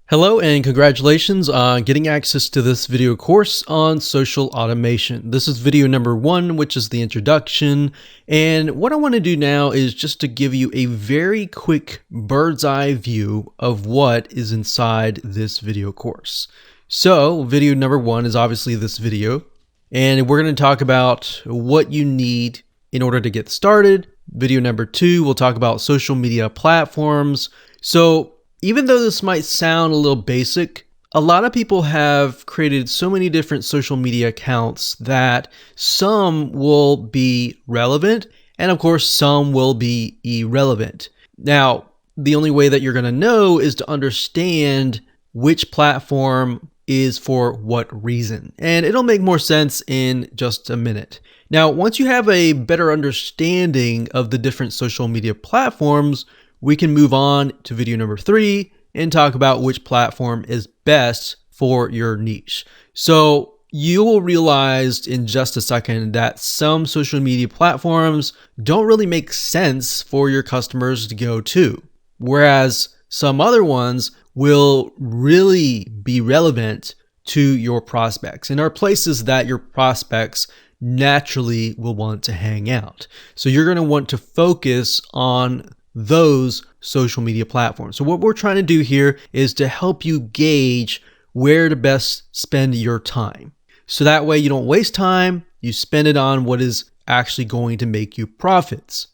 Hello and congratulations on getting access to this video course on social automation. This is video number 1, which is the introduction. And what I want to do now is just to give you a very quick bird's eye view of what is inside this video course. So video number 1 is obviously this video, and we're going to talk about what you need in order to get started. Video number 2, we'll talk about social media platforms. So even though this might sound a little basic, a lot of people have created so many different social media accounts that some will be relevant and of course some will be irrelevant. Now, the only way that you're going to know is to understand which platform is for what reason. And it'll make more sense in just a minute. Now, once you have a better understanding of the different social media platforms, we can move on to video number 3 and talk about which platform is best for your niche. So you will realize in just a second that some social media platforms don't really make sense for your customers to go to, whereas some other ones will really be relevant to your prospects and are places that your prospects naturally will want to hang out. So you're going to want to focus on those social media platforms. So what we're trying to do here is to help you gauge where to best spend your time. So that way you don't waste time, you spend it on what is actually going to make you profits.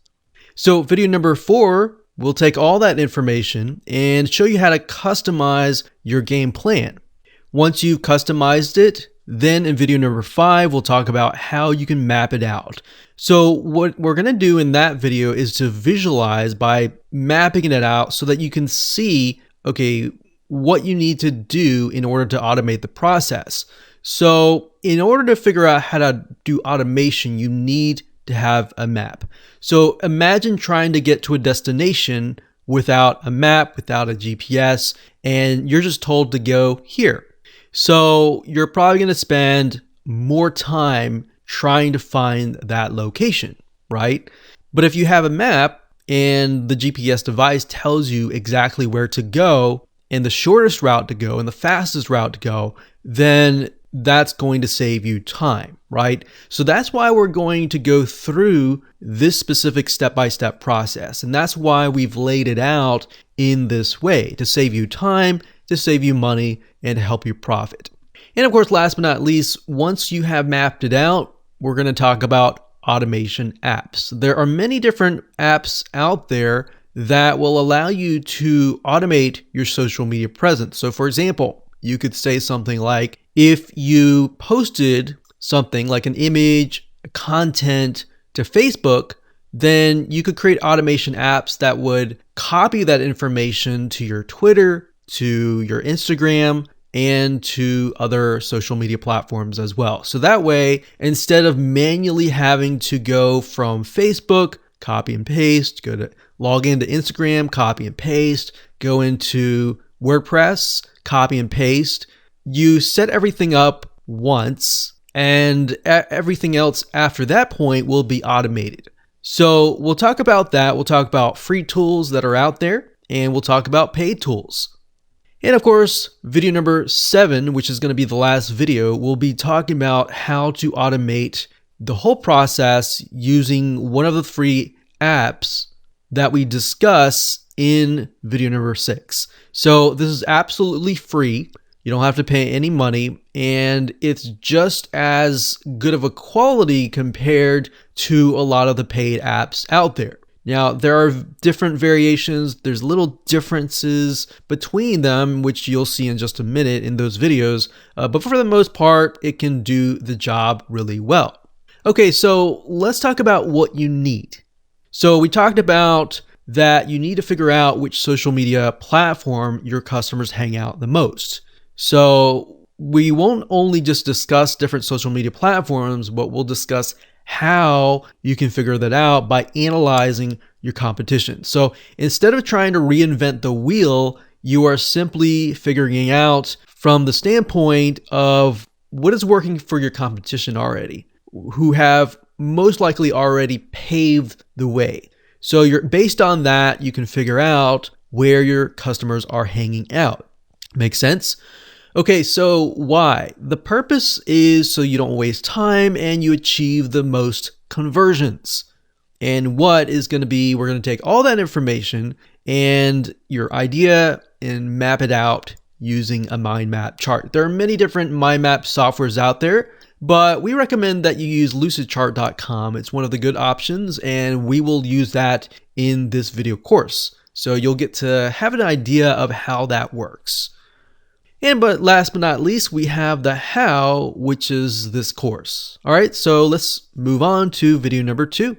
So video number 4, we'll take all that information and show you how to customize your game plan. Once you've customized it, then in video number 5, we'll talk about how you can map it out. So what we're going to do in that video is to visualize by mapping it out so that you can see, okay, what you need to do in order to automate the process. So in order to figure out how to do automation, you need to have a map. So imagine trying to get to a destination without a map, without a GPS, and you're just told to go here. So you're probably going to spend more time trying to find that location, right? But if you have a map and the GPS device tells you exactly where to go and the shortest route to go and the fastest route to go, then that's going to save you time, right? So that's why we're going to go through this specific step-by-step process. And that's why we've laid it out in this way, to save you time, to save you money, and to help you profit. And of course, last but not least, once you have mapped it out, we're going to talk about automation apps. There are many different apps out there that will allow you to automate your social media presence. So for example, you could say something like, if you posted something like an image, content to Facebook, then you could create automation apps that would copy that information to your Twitter, to your Instagram, and to other social media platforms as well. So that way, instead of manually having to go from Facebook, copy and paste, log into Instagram, copy and paste, go into WordPress, copy and paste, you set everything up once and everything else after that point will be automated. So we'll talk about that. We'll talk about free tools that are out there, and we'll talk about paid tools. And of course, video number 7, which is going to be the last video, we'll be talking about how to automate the whole process using one of the free apps that we discuss in video number 6. So this is absolutely free. You don't have to pay any money, and it's just as good of a quality compared to a lot of the paid apps out there. Now, there are different variations. There's little differences between them, which you'll see in just a minute in those videos. But for the most part, it can do the job really well. Okay, so let's talk about what you need. So we talked about that you need to figure out which social media platform your customers hang out the most. So we won't only just discuss different social media platforms, but we'll discuss how you can figure that out by analyzing your competition. So instead of trying to reinvent the wheel, you are simply figuring out from the standpoint of what is working for your competition already, who have most likely already paved the way. So based on that, you can figure out where your customers are hanging out. Makes sense? Okay, so why? The purpose is so you don't waste time and you achieve the most conversions. And what is going to be, we're going to take all that information and your idea and map it out using a mind map chart. There are many different mind map softwares out there, but we recommend that you use lucidchart.com. It's one of the good options, and we will use that in this video course. So you'll get to have an idea of how that works. But last but not least, we have the how, which is this course. All right, so let's move on to video number 2.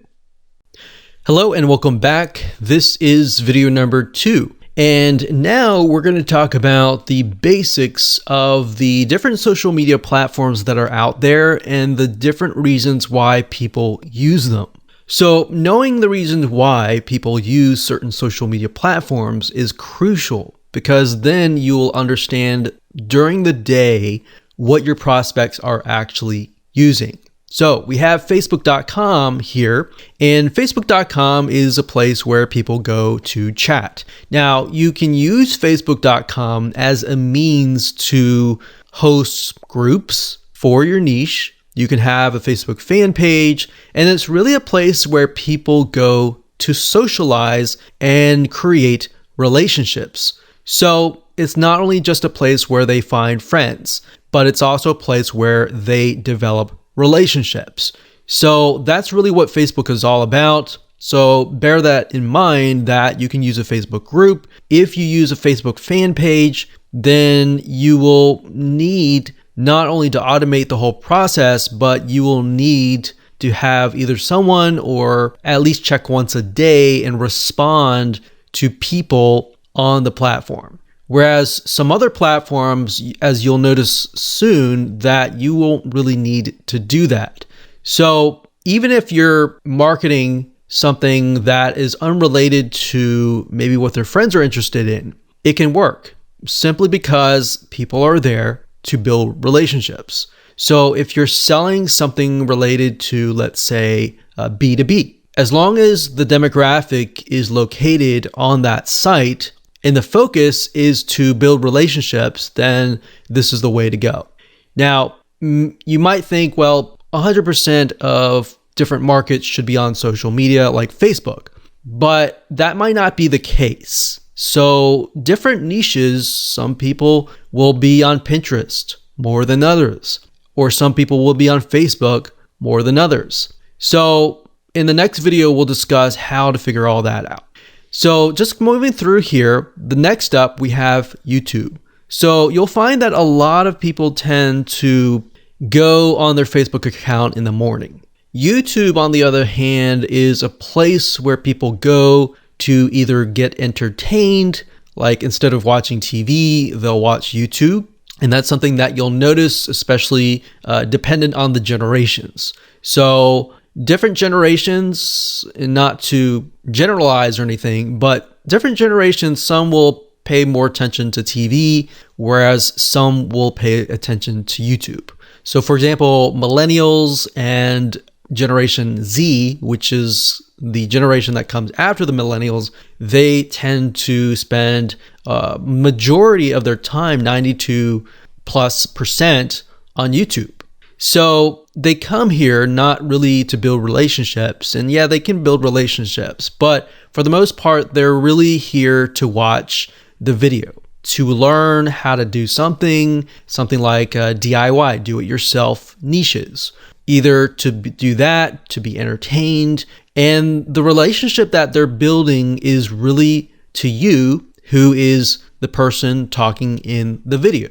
Hello and welcome back. This is video number 2. And now we're going to talk about the basics of the different social media platforms that are out there and the different reasons why people use them. So knowing the reasons why people use certain social media platforms is crucial, because then you'll understand during the day what your prospects are actually using. So we have Facebook.com here, and Facebook.com is a place where people go to chat. Now, you can use Facebook.com as a means to host groups for your niche. You can have a Facebook fan page, and it's really a place where people go to socialize and create relationships. So it's not only just a place where they find friends, but it's also a place where they develop relationships. So that's really what Facebook is all about. So bear that in mind, that you can use a Facebook group. If you use a Facebook fan page, then you will need not only to automate the whole process, but you will need to have either someone or at least check once a day and respond to people on the platform. Whereas some other platforms, as you'll notice soon, that you won't really need to do that. So even if you're marketing something that is unrelated to maybe what their friends are interested in, it can work simply because people are there to build relationships. So if you're selling something related to, let's say, B2B, as long as the demographic is located on that site, and the focus is to build relationships, then this is the way to go. Now, you might think, well, 100% of different markets should be on social media like Facebook, but that might not be the case. So different niches, some people will be on Pinterest more than others, or some people will be on Facebook more than others. So in the next video, we'll discuss how to figure all that out. So just moving through here, the next up we have YouTube. So you'll find that a lot of people tend to go on their Facebook account in the morning. YouTube, on the other hand, is a place where people go to either get entertained, like instead of watching TV, they'll watch YouTube. And that's something that you'll notice, especially dependent on the generations. So different generations, and not to generalize or anything, but different generations, some will pay more attention to TV, whereas some will pay attention to YouTube. So for example, millennials and Generation Z, which is the generation that comes after the millennials, they tend to spend majority of their time, 92+% on YouTube. So they come here not really to build relationships, and yeah, they can build relationships, but for the most part, they're really here to watch the video, to learn how to do something like DIY, do-it-yourself niches, either to do that, to be entertained, and the relationship that they're building is really to you, who is the person talking in the video.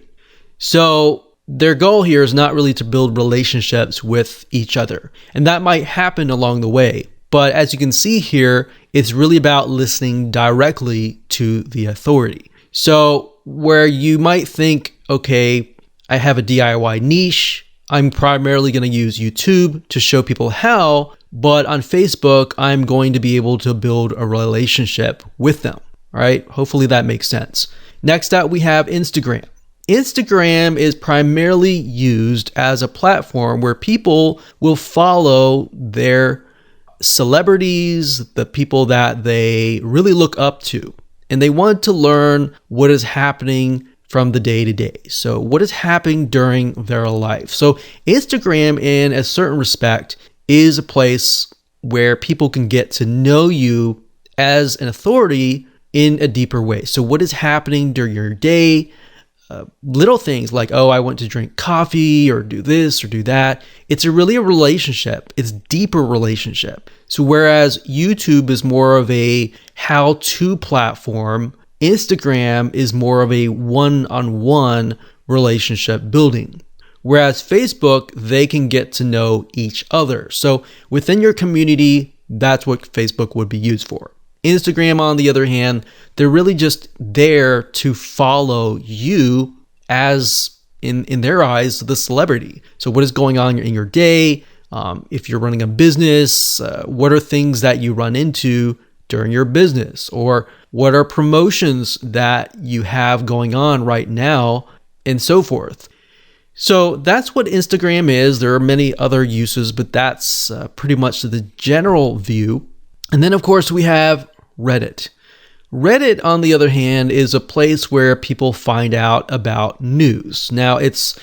So their goal here is not really to build relationships with each other. And that might happen along the way. But as you can see here, it's really about listening directly to the authority. So where you might think, okay, I have a DIY niche, I'm primarily going to use YouTube to show people how, but on Facebook, I'm going to be able to build a relationship with them. All right, hopefully that makes sense. Next up, we have Instagram. Instagram is primarily used as a platform where people will follow their celebrities, the people that they really look up to, and they want to learn what is happening from the day to day. So what is happening during their life? So Instagram, in a certain respect, is a place where people can get to know you as an authority in a deeper way. So what is happening during your day? Little things like, oh, I went to drink coffee or do this or do that. It's really a relationship. It's deeper relationship. So whereas YouTube is more of a how-to platform, Instagram is more of a one-on-one relationship building. Whereas Facebook, they can get to know each other. So within your community, that's what Facebook would be used for. Instagram, on the other hand, they're really just there to follow you as, in their eyes, the celebrity. So what is going on in your day? If you're running a business, what are things that you run into during your business? Or what are promotions that you have going on right now, and so forth. So that's what Instagram is. There are many other uses, but that's pretty much the general view. And then, of course, we have Reddit. Reddit, on the other hand, is a place where people find out about news. Now, it's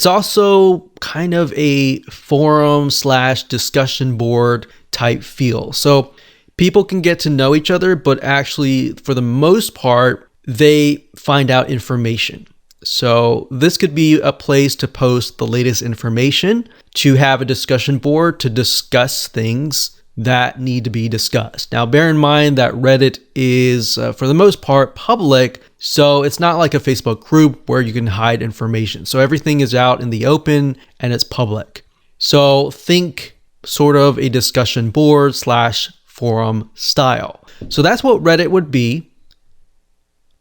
also kind of a forum / discussion board type feel. So people can get to know each other, but actually, for the most part, they find out information. So this could be a place to post the latest information, to have a discussion board to discuss things that need to be discussed. Now, bear in mind that Reddit is, for the most part, public, so it's not like a Facebook group where you can hide information. So everything is out in the open and it's public. So think sort of a discussion board / forum style. So that's what Reddit would be.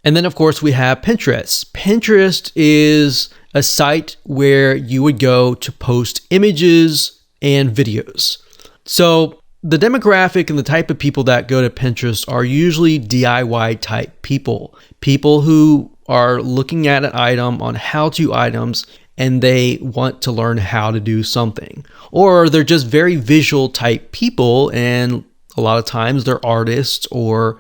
And then, of course, we have Pinterest. Pinterest is a site where you would go to post images and videos. So the demographic and the type of people that go to Pinterest are usually DIY type people. People who are looking at an item on how-to items and they want to learn how to do something. Or they're just very visual type people, and a lot of times they're artists or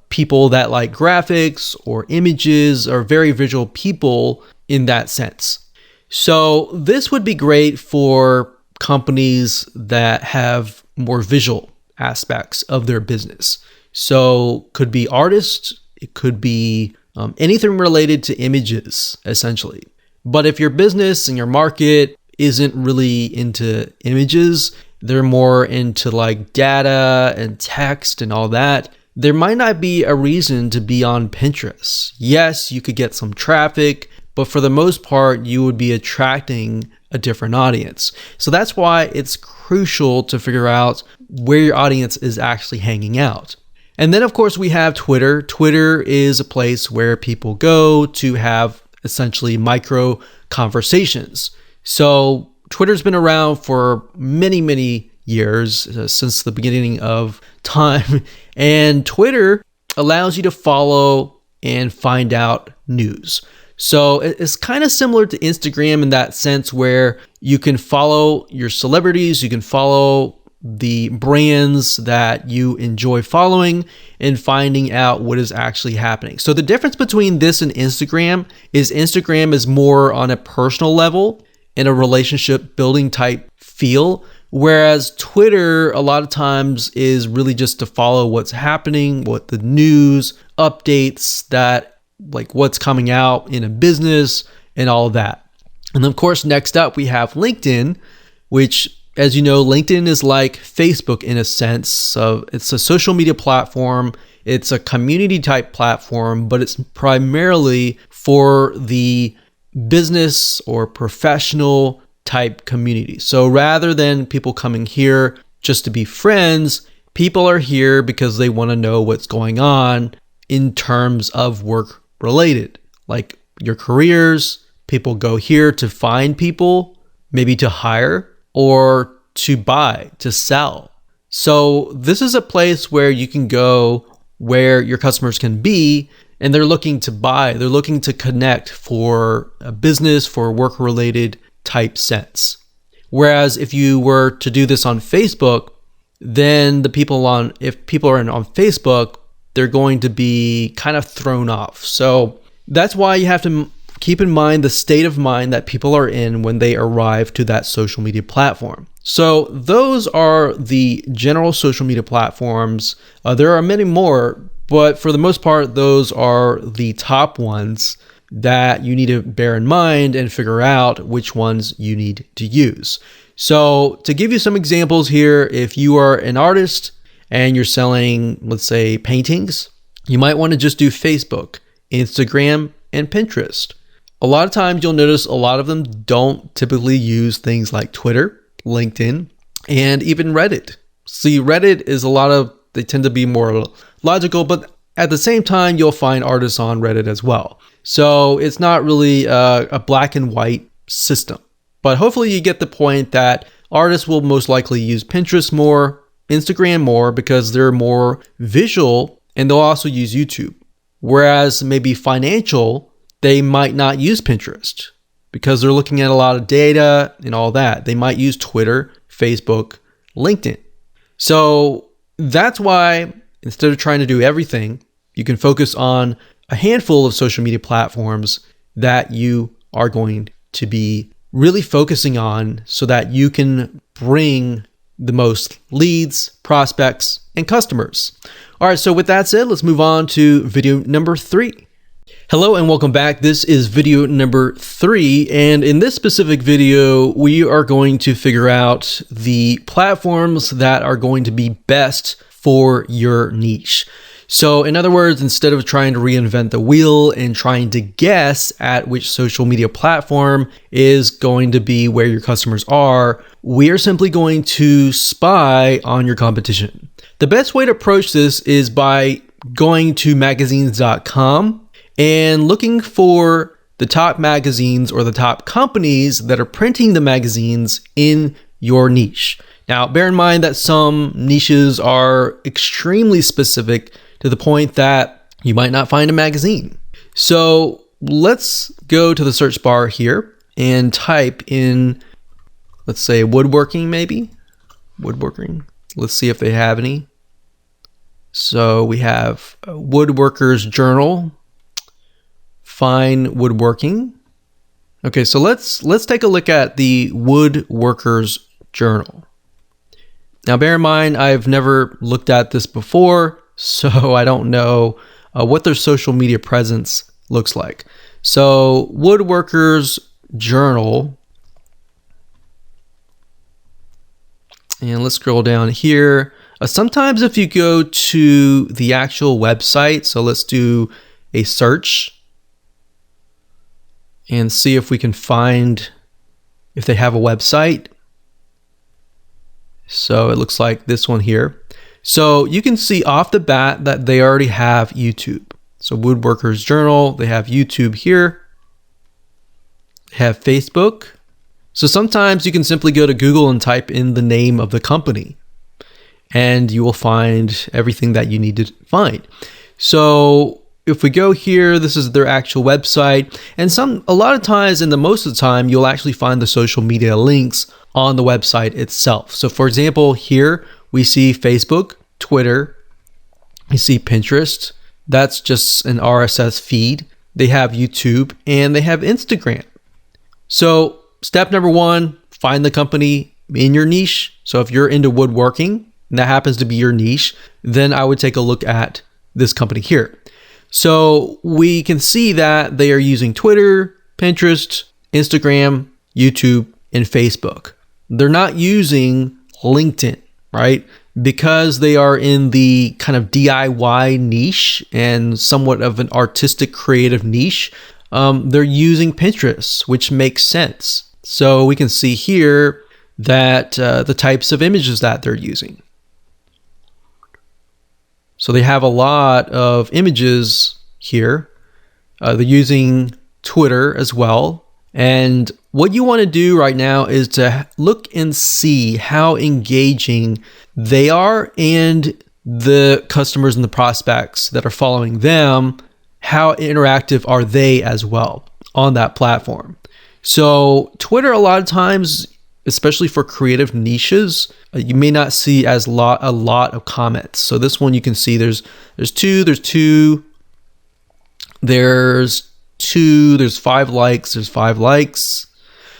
people that like graphics or images, or very visual people in that sense. So this would be great for companies that have more visual aspects of their business. So could be artists, it could be anything related to images, essentially. But if your business and your market isn't really into images, they're more into like data and text and all that, there might not be a reason to be on Pinterest. Yes, you could get some traffic, but for the most part, you would be attracting a different audience. So that's why it's crucial to figure out where your audience is actually hanging out. And then, of course, we have Twitter. Twitter is a place where people go to have essentially micro conversations. So Twitter's been around for many, many years, since the beginning of time. And Twitter allows you to follow and find out news. So it's kind of similar to Instagram in that sense, where you can follow your celebrities, you can follow the brands that you enjoy following and finding out what is actually happening. So the difference between this and Instagram is more on a personal level, in a relationship building type feel, whereas Twitter a lot of times is really just to follow what's happening, what the news updates, that like what's coming out in a business and all of that. And of course, next up we have LinkedIn, which, as you know, LinkedIn is like Facebook in a sense. So it's a social media platform. It's a community type platform, but it's primarily for the business or professional type community. So rather than people coming here just to be friends, people are here because they want to know what's going on in terms of work related, like your careers. People go here to find people, maybe to hire or to buy, to sell. So this is a place where you can go where your customers can be, and they're looking to buy, they're looking to connect for a business, for a work-related type sense. Whereas if you were to do this on Facebook, then if people are on Facebook, they're going to be kind of thrown off. So that's why you have to keep in mind the state of mind that people are in when they arrive to that social media platform. So those are the general social media platforms. There are many more, but for the most part, those are the top ones that you need to bear in mind and figure out which ones you need to use. So to give you some examples here, if you are an artist and you're selling, let's say, paintings, you might want to just do Facebook, Instagram, and Pinterest. A lot of times you'll notice a lot of them don't typically use things like Twitter, LinkedIn, and even Reddit. See, Reddit is they tend to be more logical, but at the same time, you'll find artists on Reddit as well. So it's not really a black and white system. But hopefully you get the point that artists will most likely use Pinterest more, Instagram more, because they're more visual, and they'll also use YouTube. Whereas maybe financial, they might not use Pinterest because they're looking at a lot of data and all that. They might use Twitter, Facebook, LinkedIn. So that's why instead of trying to do everything, you can focus on a handful of social media platforms that you are going to be really focusing on so that you can bring the most leads, prospects, and customers. All right, so with that said, let's move on to video number 3. Hello and welcome back. This is video number 3, and in this specific video, we are going to figure out the platforms that are going to be best for your niche. So in other words, instead of trying to reinvent the wheel and trying to guess at which social media platform is going to be where your customers are, we are simply going to spy on your competition. The best way to approach this is by going to magazines.com and looking for the top magazines or the top companies that are printing the magazines in your niche. Now, bear in mind that some niches are extremely specific to the point that you might not find a magazine. So let's go to the search bar here and type in, let's say, woodworking maybe. Woodworking. Let's see if they have any. So we have Woodworkers Journal, Fine Woodworking. Okay, so let's take a look at the Woodworkers Journal. Now, bear in mind, I've never looked at this before, so I don't know what their social media presence looks like. So Woodworkers Journal, and let's scroll down here. Sometimes if you go to the actual website, so let's do a search and see if we can find if they have a website. So it looks like this one here. So you can see off the bat that they already have YouTube. So Woodworkers Journal, they have YouTube here. They have Facebook. So sometimes you can simply go to Google and type in the name of the company, and you will find everything that you need to find. So if we go here, this is their actual website, and a lot of times, and the most of the time, you'll actually find the social media links on the website itself. So for example, here we see Facebook, Twitter, we see Pinterest. That's just an RSS feed. They have YouTube and they have Instagram. So step number 1, find the company in your niche. So if you're into woodworking and that happens to be your niche, then I would take a look at this company here. So we can see that they are using Twitter, Pinterest, Instagram, YouTube, and Facebook. They're not using LinkedIn, right? Because they are in the kind of DIY niche and somewhat of an artistic creative niche, they're using Pinterest, which makes sense. So we can see here that the types of images that they're using. So they have a lot of images here. They're using Twitter as well. And what you want to do right now is to look and see how engaging they are and the customers and the prospects that are following them, how interactive are they as well on that platform. So Twitter, a lot of times, especially for creative niches, you may not see as a lot of comments. So this one you can see there's two, 2, there's 5 likes, there's 5 likes.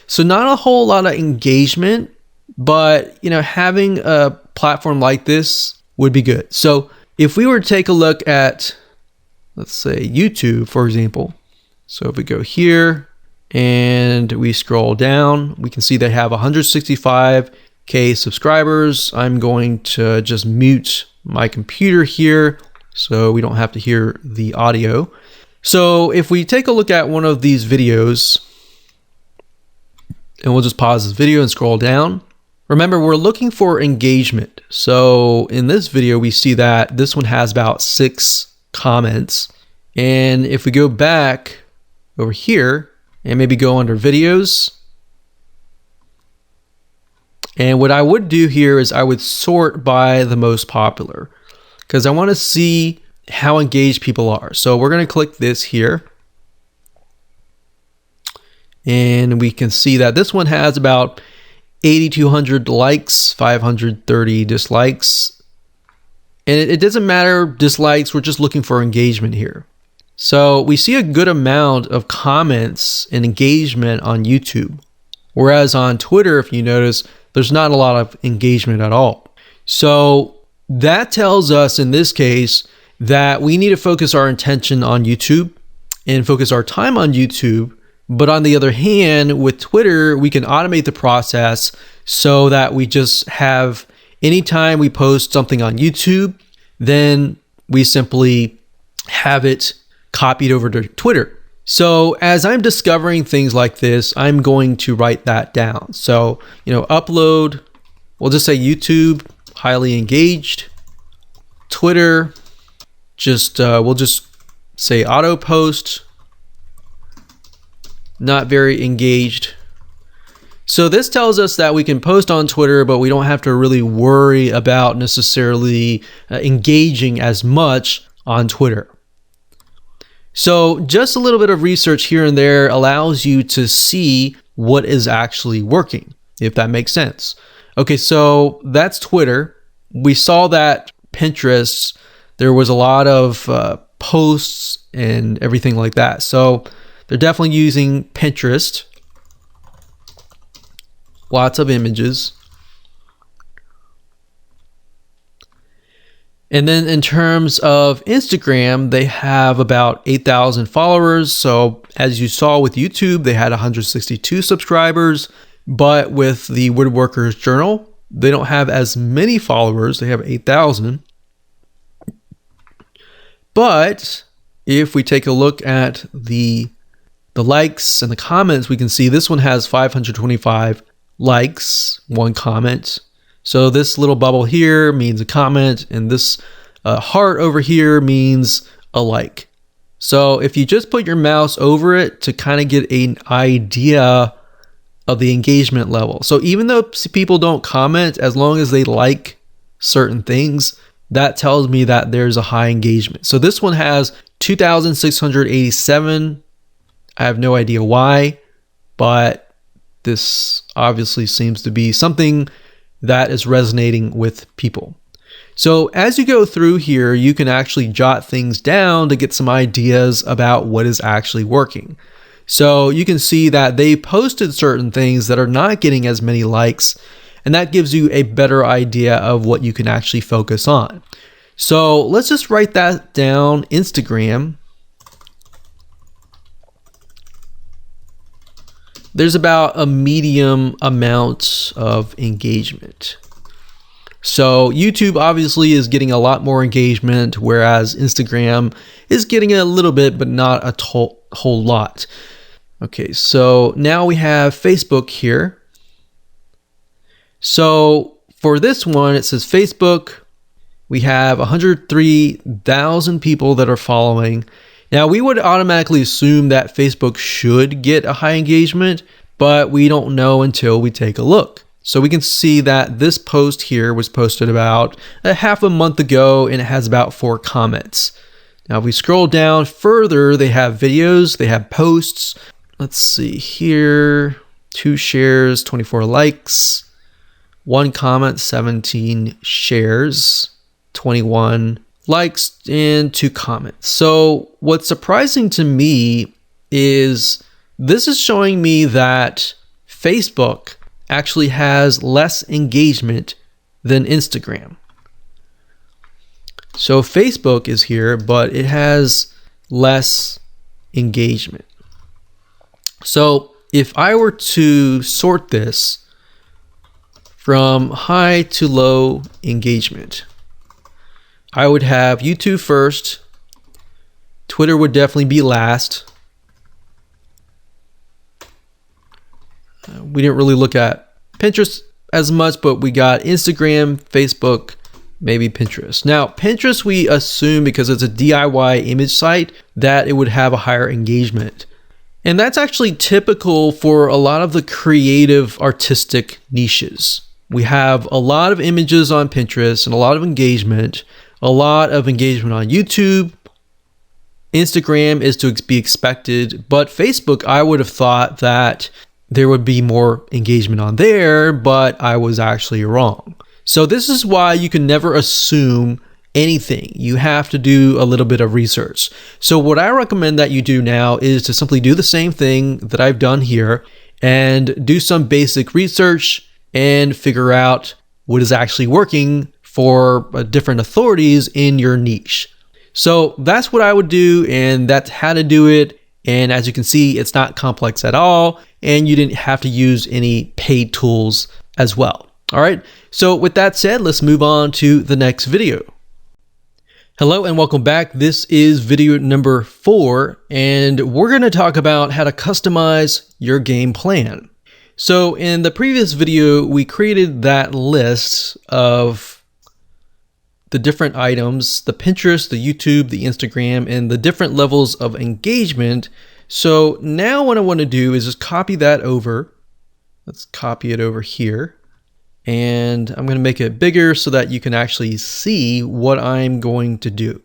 So not a whole lot of engagement, but you know, having a platform like this would be good. So if we were to take a look at, let's say YouTube, for example. So if we go here and we scroll down, we can see they have 165K subscribers. I'm going to just mute my computer here so we don't have to hear the audio. So if we take a look at one of these videos, and we'll just pause this video and scroll down. Remember, we're looking for engagement. So in this video, we see that this one has about 6 comments. And if we go back over here and maybe go under videos, and what I would do here is I would sort by the most popular because I want to see how engaged people are. So we're going to click this here. And we can see that this one has about 8,200 likes, 530 dislikes. And it doesn't matter dislikes, we're just looking for engagement here. So we see a good amount of comments and engagement on YouTube. Whereas on Twitter, if you notice, there's not a lot of engagement at all. So that tells us in this case that we need to focus our attention on YouTube and focus our time on YouTube. But on the other hand, with Twitter, we can automate the process so that we just have, anytime we post something on YouTube, then we simply have it copied over to Twitter. So as I'm discovering things like this, I'm going to write that down. So, you know, upload, we'll just say YouTube, highly engaged. Twitter, we'll just say auto post, not very engaged. So this tells us that we can post on Twitter, but we don't have to really worry about necessarily engaging as much on Twitter. So just a little bit of research here and there allows you to see what is actually working, if that makes sense. Okay, so that's Twitter. We saw that Pinterest, there was a lot of posts and everything like that. So they're definitely using Pinterest. Lots of images. And then in terms of Instagram, they have about 8,000 followers. So as you saw with YouTube, they had 162 subscribers. But with the Woodworkers Journal, they don't have as many followers. They have 8,000. But if we take a look at the likes and the comments, we can see this one has 525 likes, 1 comment. So this little bubble here means a comment, and this heart over here means a like. So if you just put your mouse over it to kind of get an idea of the engagement level. So even though people don't comment, as long as they like certain things, that tells me that there's a high engagement. So this one has 2,687. I have no idea why, but this obviously seems to be something that is resonating with people. So as you go through here, you can actually jot things down to get some ideas about what is actually working. So you can see that they posted certain things that are not getting as many likes, and that gives you a better idea of what you can actually focus on. So let's just write that down, Instagram. There's about a medium amount of engagement. So YouTube obviously is getting a lot more engagement, whereas Instagram is getting a little bit, but not a whole lot. Okay, so now we have Facebook here. So for this one, it says Facebook. We have 103,000 people that are following. Now, we would automatically assume that Facebook should get a high engagement, but we don't know until we take a look. So we can see that this post here was posted about a half a month ago, and it has about 4 comments. Now, if we scroll down further, they have videos, they have posts. Let's see here, 2 shares, 24 likes, 1 comment, 17 shares, 21 likes, and 2 comments. So what's surprising to me is this is showing me that Facebook actually has less engagement than Instagram. So Facebook is here, but it has less engagement. So if I were to sort this from high to low engagement, I would have YouTube first, Twitter would definitely be last. We didn't really look at Pinterest as much, but we got Instagram, Facebook, maybe Pinterest. Now, Pinterest, we assume because it's a DIY image site that it would have a higher engagement. And that's actually typical for a lot of the creative artistic niches. We have a lot of images on Pinterest and a lot of engagement on YouTube. Instagram is to be expected, but Facebook, I would have thought that there would be more engagement on there, but I was actually wrong. So this is why you can never assume anything. You have to do a little bit of research. So what I recommend that you do now is to simply do the same thing that I've done here and do some basic research and figure out what is actually working for different authorities in your niche. So that's what I would do, and that's how to do it. And as you can see, it's not complex at all, and you didn't have to use any paid tools as well. All right, so with that said, let's move on to the next video. Hello and welcome back. This is video number 4, and we're going to talk about how to customize your game plan. So in the previous video, we created that list of the different items, the Pinterest, the YouTube, the Instagram, and the different levels of engagement. So now what I want to do is just copy that over. Let's copy it over here. And I'm going to make it bigger so that you can actually see what I'm going to do.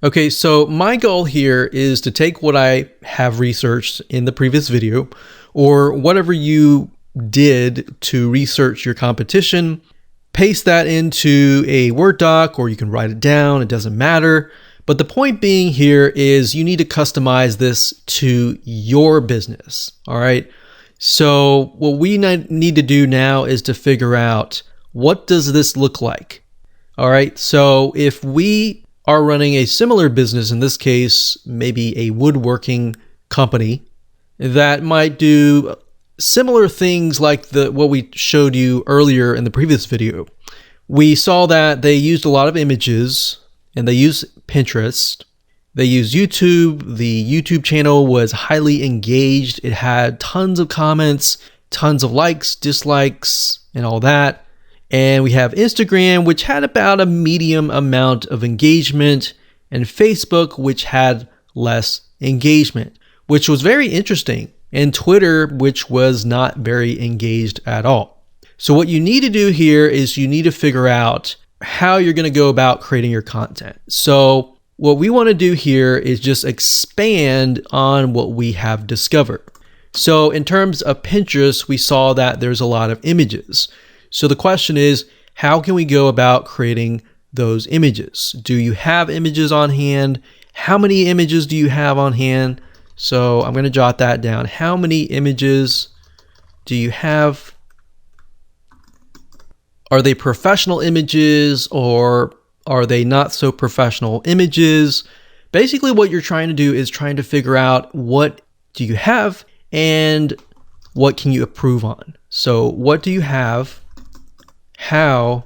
Okay, so my goal here is to take what I have researched in the previous video, or whatever you did to research your competition, paste that into a Word doc, or you can write it down, it doesn't matter. But the point being here is you need to customize this to your business, all right? So what we need to do now is to figure out, what does this look like? All right, so if we are running a similar business, in this case, maybe a woodworking company that might do similar things like what we showed you earlier in the previous video. We saw that they used a lot of images, and they use Pinterest. They use YouTube. The YouTube channel was highly engaged. It had tons of comments, tons of likes, dislikes, and all that. And we have Instagram, which had about a medium amount of engagement, and Facebook, which had less engagement, which was very interesting, and Twitter, which was not very engaged at all. So what you need to do here is you need to figure out how you're going to go about creating your content. So what we want to do here is just expand on what we have discovered. So in terms of Pinterest, we saw that there's a lot of images. So the question is, how can we go about creating those images? Do you have images on hand? How many images do you have on hand? So I'm going to jot that down. How many images do you have? Are they professional images, or are they not so professional images? Basically, what you're trying to do is trying to figure out, what do you have and what can you improve on? So what do you have? How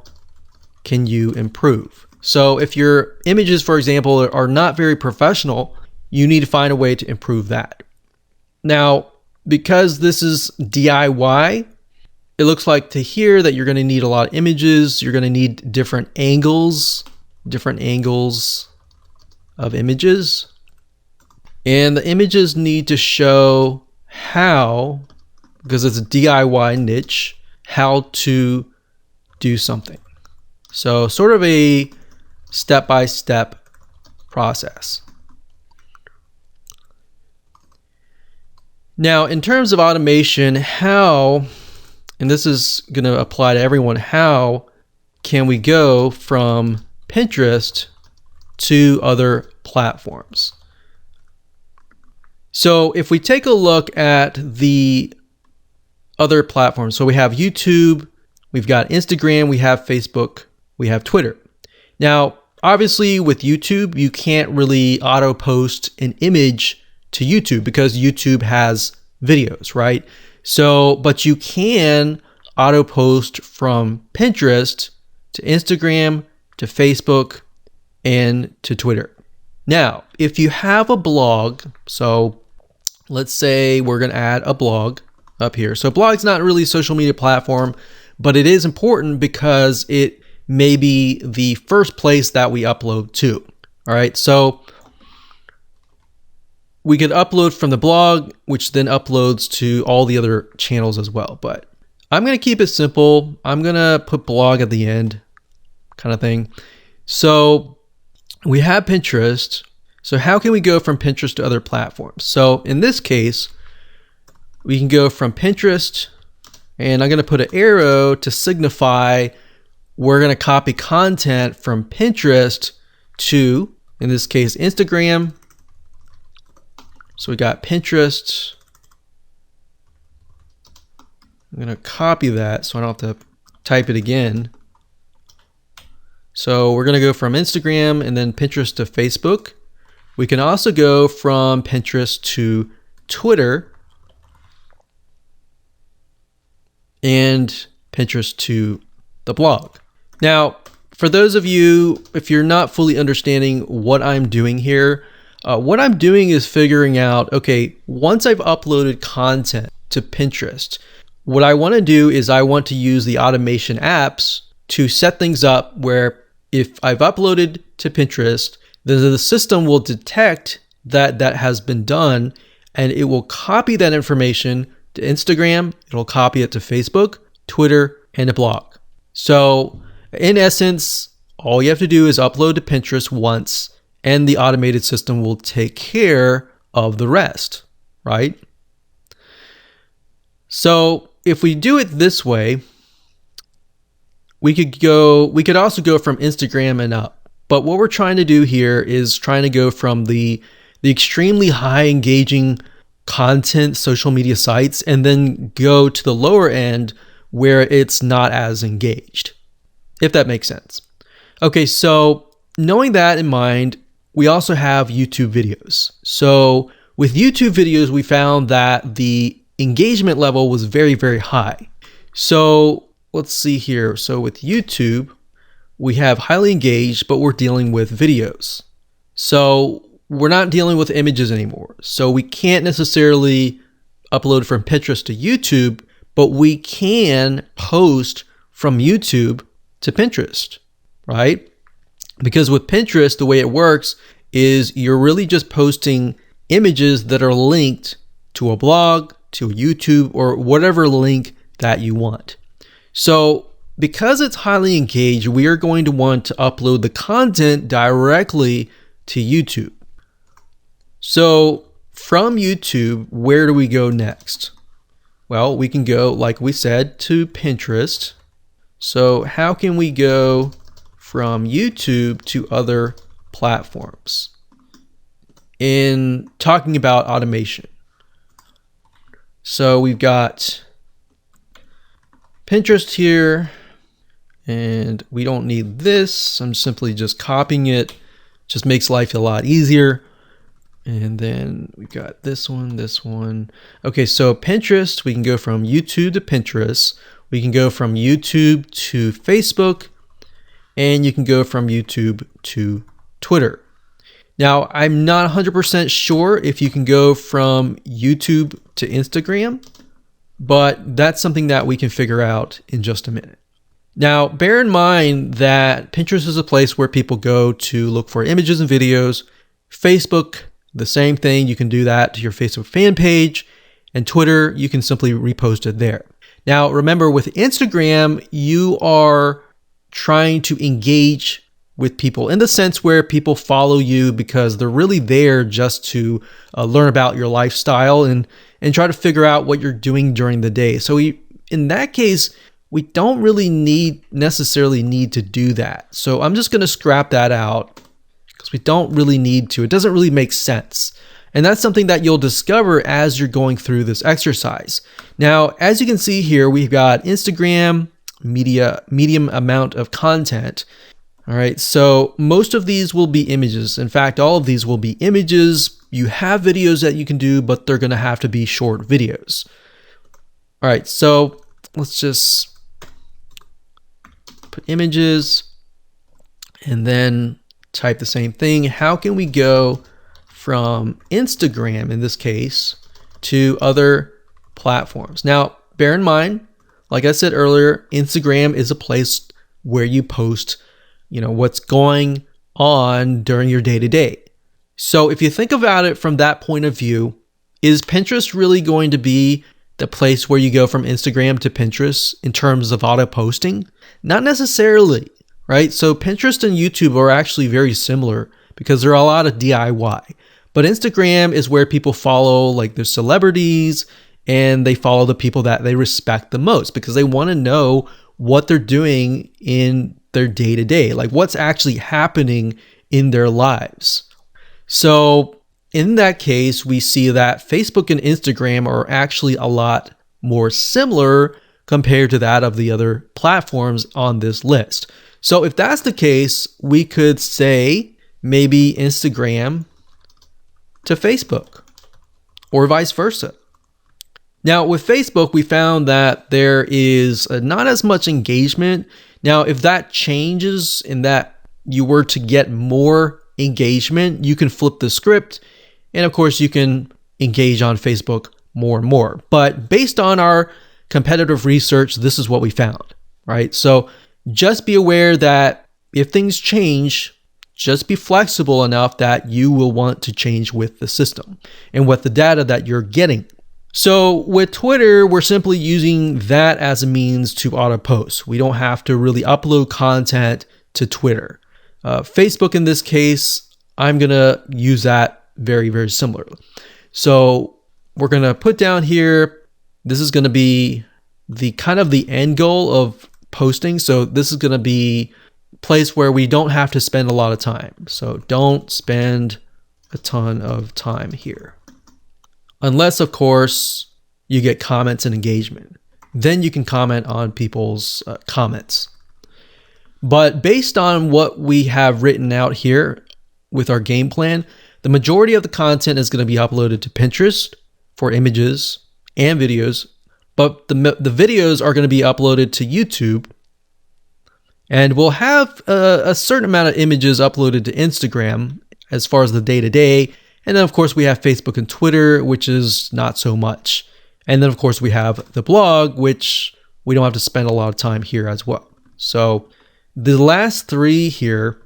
can you improve? So if your images, for example, are not very professional, you need to find a way to improve that. Now, because this is DIY, it looks like to here that you're going to need a lot of images. You're going to need different angles of images. And the images need to show how, because it's a DIY niche, how to do something. So sort of a step-by-step process. Now, in terms of automation, how, and this is going to apply to everyone, how can we go from Pinterest to other platforms? So if we take a look at the other platforms, so we have YouTube, we've got Instagram, we have Facebook, we have Twitter. Now, obviously with YouTube, you can't really auto post an image to YouTube because YouTube has videos, right? So, but you can auto post from Pinterest to Instagram, to Facebook, and to Twitter. Now, if you have a blog, so let's say we're going to add a blog up here. So blog's not really a social media platform, but it is important because it may be the first place that we upload to. All right, so we could upload from the blog, which then uploads to all the other channels as well. But I'm going to keep it simple. I'm going to put blog at the end kind of thing. So we have Pinterest. So how can we go from Pinterest to other platforms? So in this case, we can go from Pinterest, and I'm going to put an arrow to signify we're going to copy content from Pinterest to, in this case, Instagram. So we got Pinterest. I'm going to copy that so I don't have to type it again. So we're going to go from Instagram and then Pinterest to Facebook. We can also go from Pinterest to Twitter and Pinterest to the blog. Now, for those of you, if you're not fully understanding what I'm doing here, what I'm doing is figuring out, okay, once I've uploaded content to Pinterest, what I want to do is I want to use the automation apps to set things up where if I've uploaded to Pinterest, then the system will detect that that has been done, and it will copy that information to Instagram, it'll copy it to Facebook, Twitter, and a blog. So in essence, all you have to do is upload to Pinterest once, and the automated system will take care of the rest, right? So if we do it this way, we could also go from Instagram and up. But what we're trying to do here is trying to go from the extremely high engaging content social media sites and then go to the lower end where it's not as engaged, if that makes sense. Okay, so knowing that in mind, we also have YouTube videos. So with YouTube videos, we found that the engagement level was very, very high. So let's see here. So with YouTube, we have highly engaged, but we're dealing with videos. So we're not dealing with images anymore. So we can't necessarily upload from Pinterest to YouTube, but we can post from YouTube to Pinterest, right? Because with Pinterest, the way it works is you're really just posting images that are linked to a blog, to YouTube, or whatever link that you want. So because it's highly engaged, we are going to want to upload the content directly to YouTube. So from YouTube, where do we go next? Well, we can go, like we said, to Pinterest. So how can we go from YouTube to other platforms in talking about automation? So we've got Pinterest here, and we don't need this. I'm simply just copying it. Just makes life a lot easier. And then we've got this one. Okay, so Pinterest, we can go from YouTube to Pinterest. We can go from YouTube to Facebook, and you can go from YouTube to Twitter. Now, I'm not 100% sure if you can go from YouTube to Instagram, but that's something that we can figure out in just a minute. Now, bear in mind that Pinterest is a place where people go to look for images and videos. Facebook, the same thing. You can do that to your Facebook fan page, and Twitter, you can simply repost it there. Now, remember with Instagram, you are trying to engage with people in the sense where people follow you because they're really there just to learn about your lifestyle and try to figure out what you're doing during the day. So in that case, we don't really necessarily need to do that. So I'm just going to scrap that out because we don't really need to. It doesn't really make sense. And that's something that you'll discover as you're going through this exercise. Now, as you can see here, we've got Instagram, medium amount of content. All right, so most of these will be images. In fact, all of these will be images. You have videos that you can do, but they're gonna have to be short videos. All right, so let's just put images and then type the same thing. How can we go from Instagram, in this case, to other platforms? Now, bear in mind, like I said earlier, Instagram is a place where you post, what's going on during your day-to-day. So if you think about it from that point of view, is Pinterest really going to be the place where you go from Instagram to Pinterest in terms of auto posting? Not necessarily, right? So Pinterest and YouTube are actually very similar because they're a lot of DIY. But Instagram is where people follow like their celebrities, and they follow the people that they respect the most because they want to know what they're doing in their day-to-day, like what's actually happening in their lives. So in that case, we see that Facebook and Instagram are actually a lot more similar compared to that of the other platforms on this list. So if that's the case, we could say maybe Instagram to Facebook or vice versa. Now with Facebook, we found that there is not as much engagement. Now, if that changes in that you were to get more engagement, you can flip the script. And of course, you can engage on Facebook more and more. But based on our competitive research, this is what we found, right? So just be aware that if things change, just be flexible enough that you will want to change with the system and with the data that you're getting. So with Twitter, we're simply using that as a means to auto post. We don't have to really upload content to Twitter. Facebook, in this case, I'm going to use that very, very similarly. So we're going to put down here, this is going to be the kind of the end goal of posting. So this is going to be a place where we don't have to spend a lot of time. So don't spend a ton of time here. Unless, of course, you get comments and engagement. Then you can comment on people's comments. But based on what we have written out here with our game plan, the majority of the content is going to be uploaded to Pinterest for images and videos. But the videos are going to be uploaded to YouTube. And we'll have a certain amount of images uploaded to Instagram as far as the day-to-day. And then, of course, we have Facebook and Twitter, which is not so much. And then, of course, we have the blog, which we don't have to spend a lot of time here as well. So the last three here,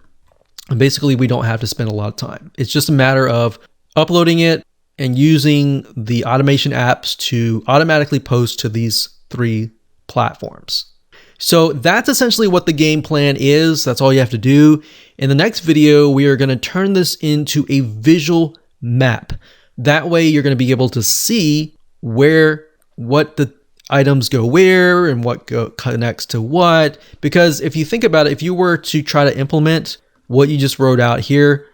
basically, we don't have to spend a lot of time. It's just a matter of uploading it and using the automation apps to automatically post to these three platforms. So that's essentially what the game plan is. That's all you have to do. In the next video, we are going to turn this into a visual map. That way you're going to be able to see what the items go where and what connects to what. Because if you think about it, if you were to try to implement what you just wrote out here,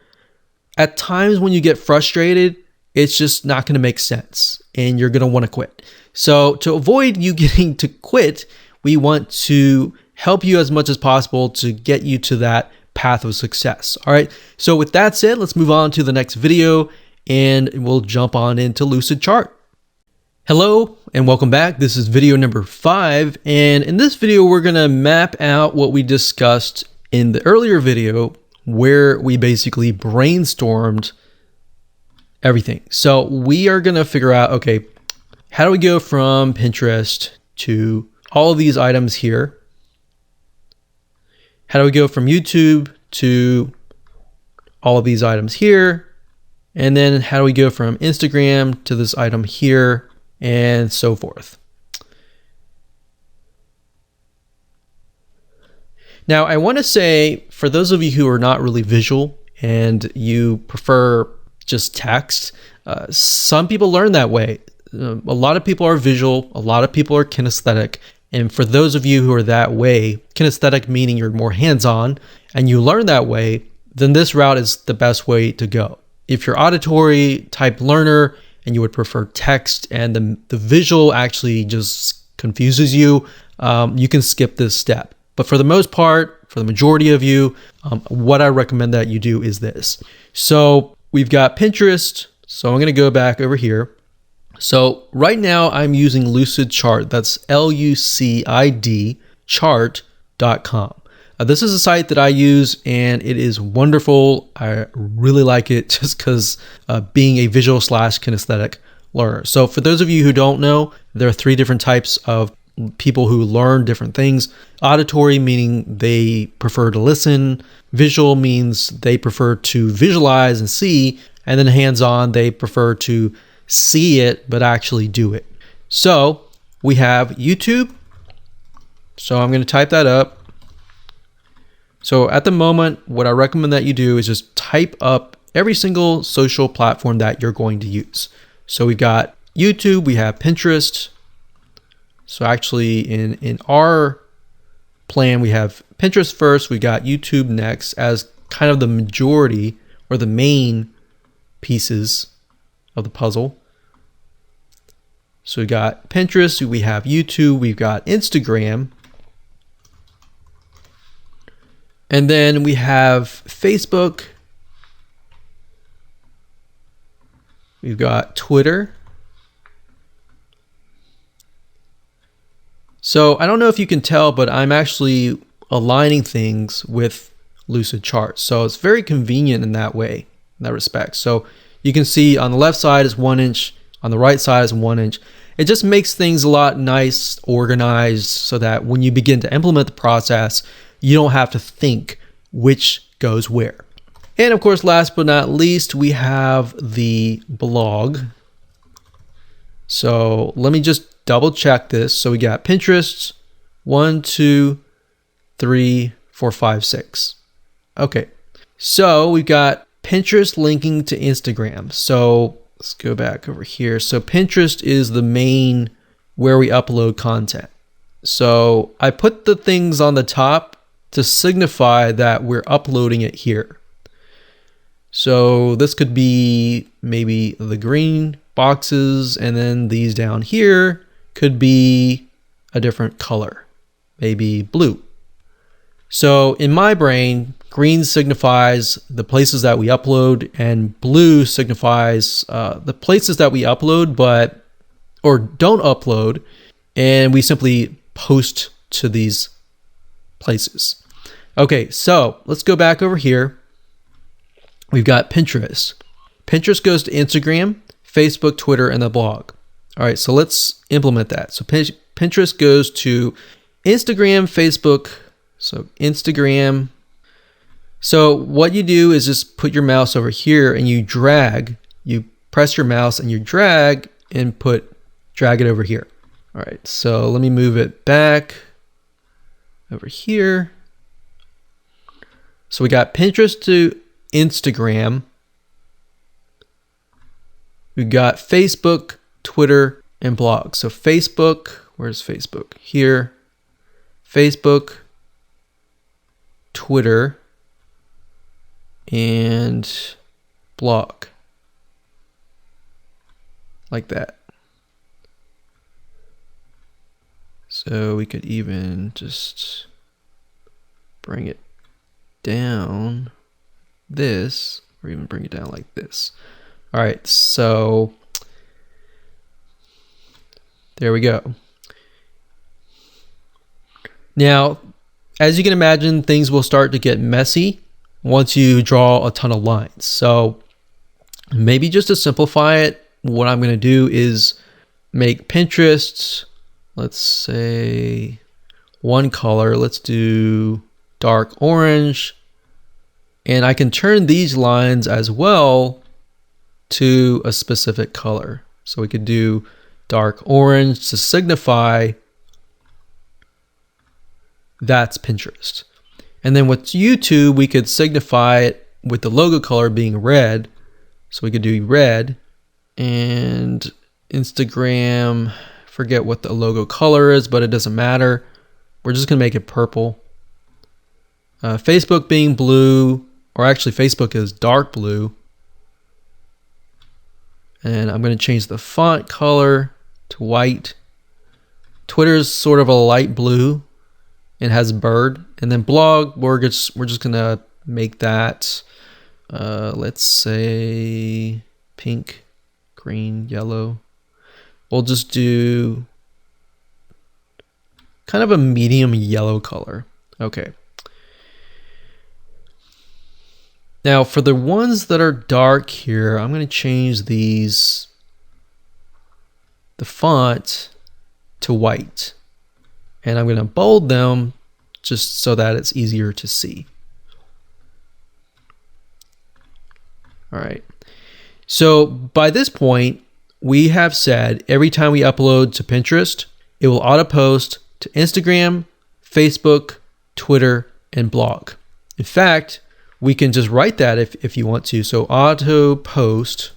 at times when you get frustrated, it's just not going to make sense and you're going to want to quit. So to avoid you getting to quit, we want to help you as much as possible to get you to that path of success. All right. So with that said, let's move on to the next video and we'll jump on into Lucidchart. Hello and welcome back. This is video number 5. And in this video, we're going to map out what we discussed in the earlier video where we basically brainstormed everything. So we are going to figure out, okay, how do we go from Pinterest to all of these items here? How do we go from YouTube to all of these items here? And then how do we go from Instagram to this item here and so forth? Now, I want to say for those of you who are not really visual and you prefer just text, some people learn that way. A lot of people are visual, a lot of people are kinesthetic. And for those of you who are that way, kinesthetic meaning you're more hands-on and you learn that way, then this route is the best way to go. if you're auditory type learner and you would prefer text and the visual actually just confuses you, you can skip this step. But for the most part, for the majority of you, what I recommend that you do is this. So we've got Pinterest. So I'm going to go back over here. So right now I'm using Lucid Chart. That's LUCID chart.com. This is a site that I use and it is wonderful. I really like it just because being a visual / kinesthetic learner. So for those of you who don't know, there are 3 different types of people who learn different things. Auditory, meaning they prefer to listen. Visual means they prefer to visualize and see. And then hands-on, they prefer to see it but actually do it. So we have YouTube. So I'm going to type that up. So at the moment, what I recommend that you do is just type up every single social platform that you're going to use. So we've got YouTube, we have Pinterest. So actually in our plan, we have Pinterest first, we got YouTube next as kind of the majority or the main pieces of the puzzle. So we got Pinterest, we have YouTube, we've got Instagram. And then we have Facebook. We've got Twitter. So I don't know if you can tell, but I'm actually aligning things with Lucid Charts. So it's very convenient in that way, in that respect. So you can see on the left side is 1 inch, on the right side is 1 inch. It just makes things a lot nice, organized, so that when you begin to implement the process, you don't have to think which goes where. And of course, last but not least, we have the blog. So let me just double check this. So we got Pinterest, 1, 2, 3, 4, 5, 6. Okay. So we've got Pinterest linking to Instagram. So let's go back over here. So Pinterest is the main where we upload content. So I put the things on the top to signify that we're uploading it here. So this could be maybe the green boxes, and then these down here could be a different color, maybe blue. So in my brain, green signifies the places that we upload, and blue signifies the places that we upload or don't upload, and we simply post to these places. Okay, so let's go back over here. We've got Pinterest. Pinterest goes to Instagram, Facebook, Twitter, and the blog. All right, so let's implement that. So Pinterest goes to Instagram, Facebook, so Instagram. So what you do is just put your mouse over here and you press your mouse and you drag it over here. All right, so let me move it back over here. So we got Pinterest to Instagram. We got Facebook, Twitter, and blog. So Facebook, where's Facebook? Here. Facebook, Twitter, and blog. Like that. So we could even just bring it down this, or even bring it down like this. All right, so there we go. Now, as you can imagine, things will start to get messy once you draw a ton of lines. So maybe just to simplify it, what I'm going to do is make Pinterest, let's say one color. Let's do dark orange. And I can turn these lines as well to a specific color. So we could do dark orange to signify that's Pinterest. And then with YouTube, we could signify it with the logo color being red. So we could do red. And Instagram, forget what the logo color is, but it doesn't matter. We're just going to make it purple. Facebook being blue, or actually Facebook is dark blue. And I'm going to change the font color to white. Twitter's sort of a light blue and has a bird. And then blog, we're just going to make that, let's say pink, green, yellow. We'll just do kind of a medium yellow color. Okay. Now for the ones that are dark here, I'm going to change the font to white, and I'm going to bold them just so that it's easier to see. All right. So by this point, we have said every time we upload to Pinterest, it will auto post to Instagram, Facebook, Twitter, and blog. In fact, we can just write that if you want to. So auto post,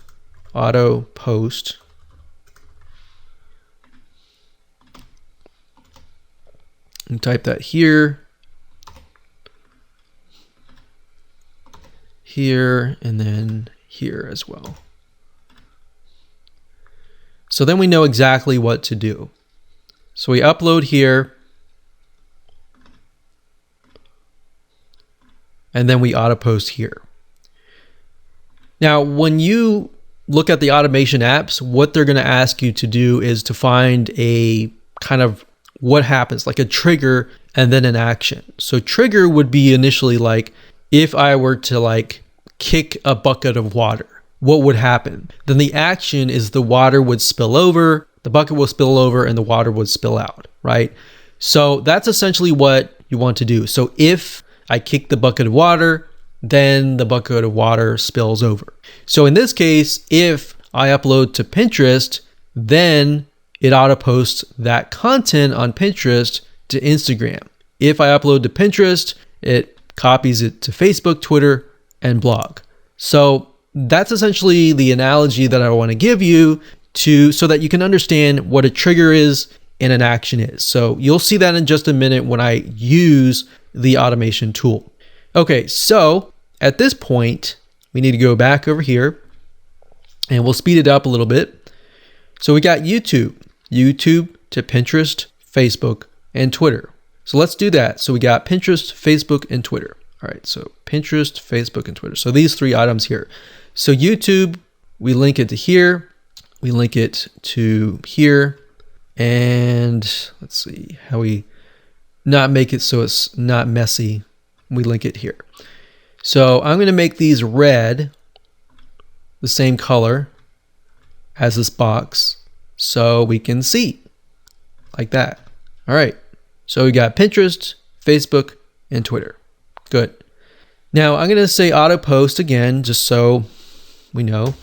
and type that here, and then here as well. So then we know exactly what to do. So we upload here, and then we auto post here. Now, when you look at the automation apps, what they're going to ask you to do is to find a kind of what happens, like a trigger and then an action. So trigger would be initially like, if I were to like kick a bucket of water, what would happen? Then the action is the water would spill over, the bucket will spill over, and the water would spill out, right? So that's essentially what you want to do. So if I kick the bucket of water, then the bucket of water spills over. So in this case, if I upload to Pinterest, then it auto posts that content on Pinterest to Instagram. If I upload to Pinterest, it copies it to Facebook, Twitter, and blog. So that's essentially the analogy that I want to give you so that you can understand what a trigger is and an action is. So you'll see that in just a minute when I use the automation tool. Okay, so at this point, we need to go back over here and we'll speed it up a little bit. So we got YouTube to Pinterest, Facebook, and Twitter. So let's do that. So we got Pinterest, Facebook, and Twitter. All right, so Pinterest, Facebook, and Twitter. So these three items here. So YouTube, we link it to here. We link it to here. And let's see how we not make it so it's not messy. We link it here. So I'm going to make these red, the same color as this box, so we can see like that. All right. So we got Pinterest, Facebook, and Twitter. Good. Now I'm going to say auto post again, just so we know.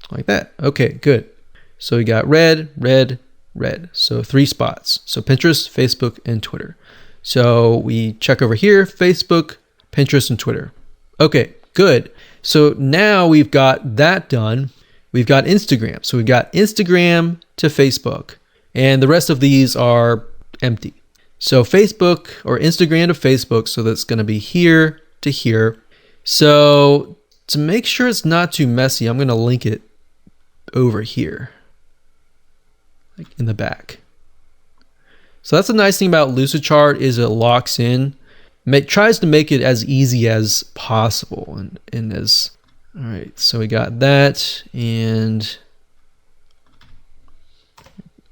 Like that. Okay, good. So we got red, red, red. So 3 spots. So Pinterest, Facebook, and Twitter. So we check over here, Facebook, Pinterest, and Twitter. Okay, good. So now we've got that done. We've got Instagram. So we've got Instagram to Facebook, and the rest of these are empty. So Facebook or Instagram to Facebook. So that's going to be here to here. So to make sure it's not too messy, I'm going to link it over here, like in the back. So that's the nice thing about Lucidchart is it locks in. It tries to make it as easy as possible and as, all right, so we got that and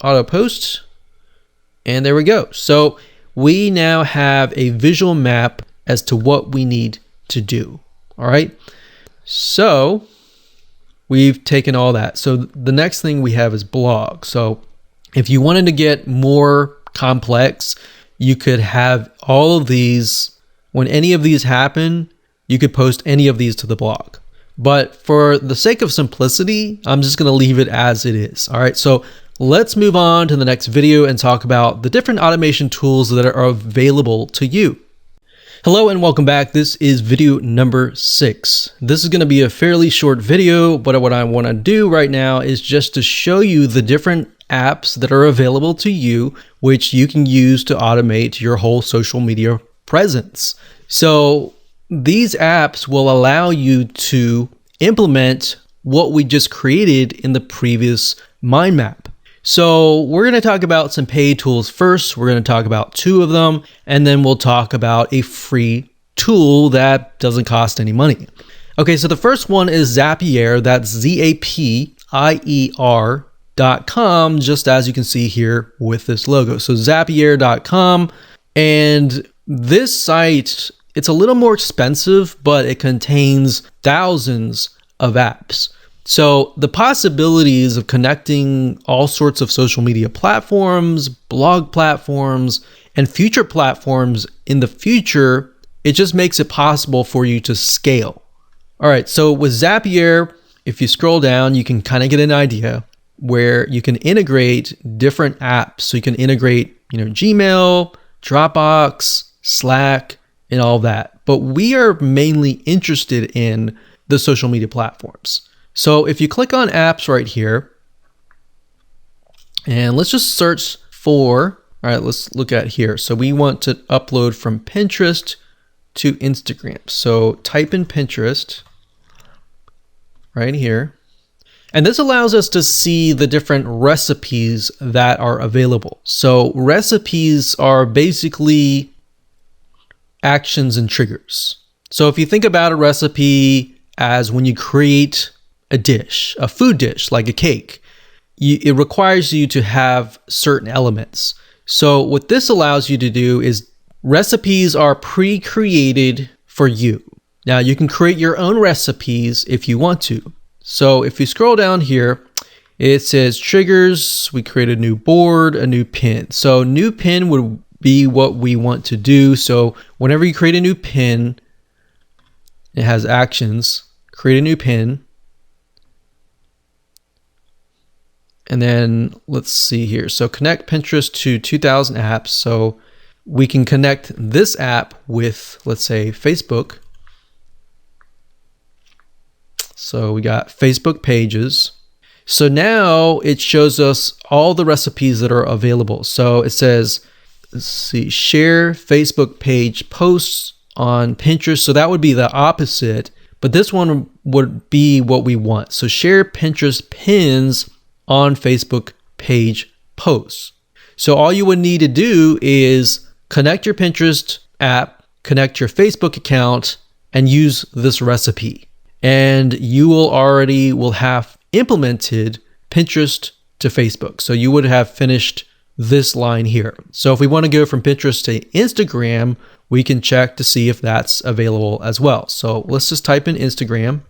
auto post, and there we go. So we now have a visual map as to what we need to do. All right, so we've taken all that. So the next thing we have is blog. So if you wanted to get more complex, you could have all of these. When any of these happen, you could post any of these to the blog. But for the sake of simplicity, I'm just going to leave it as it is. All right, so let's move on to the next video and talk about the different automation tools that are available to you. Hello and welcome back. This is video number 6. This is going to be a fairly short video, but what I want to do right now is just to show you the different apps that are available to you, which you can use to automate your whole social media presence. So these apps will allow you to implement what we just created in the previous mind map. So we're going to talk about some paid tools first. We're going to talk about 2 of them, and then we'll talk about a free tool that doesn't cost any money. Okay, so the first one is Zapier. That's Zapier.com, just as you can see here with this logo. So Zapier.com, and this site, it's a little more expensive, but it contains thousands of apps. So the possibilities of connecting all sorts of social media platforms, blog platforms, and future platforms in the future, it just makes it possible for you to scale. All right, so with Zapier, if you scroll down, you can kind of get an idea where you can integrate different apps. So you can integrate, Gmail, Dropbox, Slack, and all that. But we are mainly interested in the social media platforms. So if you click on apps right here, and let's just search for, all right, let's look at here. So we want to upload from Pinterest to Instagram. So type in Pinterest right here. And this allows us to see the different recipes that are available. So recipes are basically actions and triggers. So if you think about a recipe as when you create a dish, a food dish like a cake, it requires you to have certain elements. So what this allows you to do is recipes are pre-created for you. Now you can create your own recipes if you want to. So if you scroll down here, it says triggers. We create a new board, a new pin. So new pin would be what we want to do. So whenever you create a new pin, it has actions, create a new pin. And then let's see here. So connect Pinterest to 2000 apps. So we can connect this app with, let's say, Facebook. So we got Facebook pages. So now it shows us all the recipes that are available. So it says, let's see, share Facebook page posts on Pinterest. So that would be the opposite, but this one would be what we want. So share Pinterest pins on Facebook page posts. So all you would need to do is connect your Pinterest app, connect your Facebook account, and use this recipe. And you will have implemented Pinterest to Facebook. So you would have finished this line here. So if we want to go from Pinterest to Instagram, we can check to see if that's available as well. So let's just type in Instagram.